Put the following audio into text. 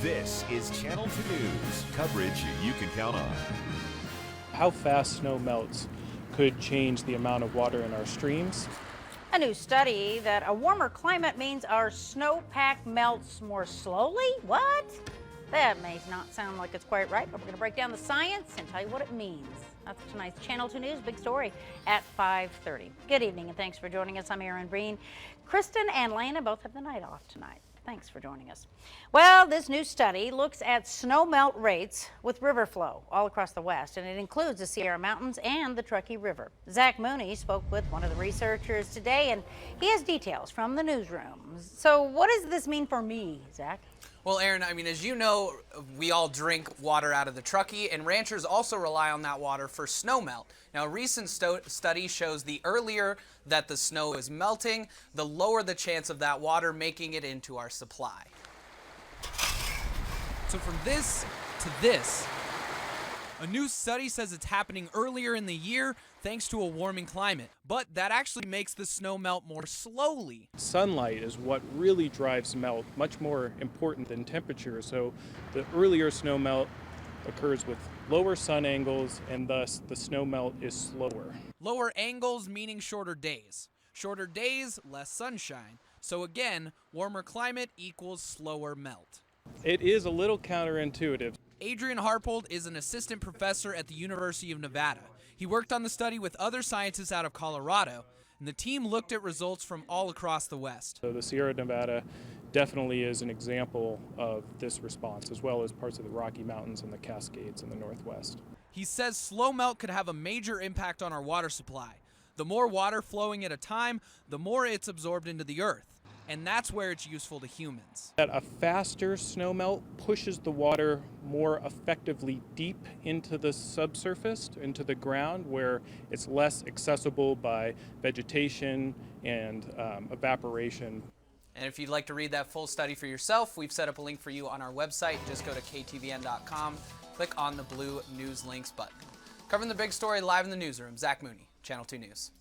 This is Channel 2 News, coverage you can count on. How fast snow melts could change the amount of water in our streams. A new study that a warmer climate means our snowpack melts more slowly? What? That may not sound like it's quite right, but we're going to break down the science and tell you what it means. That's tonight's Channel 2 News Big Story at 5:30. Good evening and thanks for joining us. I'm Erin Breen. Kristen and Lana both have the night off tonight. Thanks for joining us. Well, this new study looks at snow melt rates with river flow all across the West, and it includes the Sierra Mountains and the Truckee River. Zach Mooney spoke with one of the researchers today, and he has details from the newsroom. So what does this mean for me, Zach? Well, Erin, as you know, we all drink water out of the Truckee, and ranchers also rely on that water for snow melt. Now, a recent study shows the earlier that the snow is melting, the lower the chance of that water making it into our supply. So from this to this, a new study says it's happening earlier in the year thanks to a warming climate, but that actually makes the snow melt more slowly. Sunlight is what really drives melt, much more important than temperature. So the earlier snow melt occurs with lower sun angles, and thus the snow melt is slower. Lower angles meaning shorter days. Shorter days, less sunshine. So again, warmer climate equals slower melt. It is a little counterintuitive. Adrian Harpold is an assistant professor at the University of Nevada. He worked on the study with other scientists out of Colorado, and the team looked at results from all across the West. So the Sierra Nevada definitely is an example of this response, as well as parts of the Rocky Mountains and the Cascades in the Northwest. He says slow melt could have a major impact on our water supply. The more water flowing at a time, the more it's absorbed into the earth. And that's where it's useful to humans. That a faster snow melt pushes the water more effectively deep into the subsurface, into the ground, where it's less accessible by vegetation and evaporation. And if you'd like to read that full study for yourself, we've set up a link for you on our website. Just go to KTVN.com, click on the blue News Links button. Covering the big story live in the newsroom, Zach Mooney, Channel 2 News.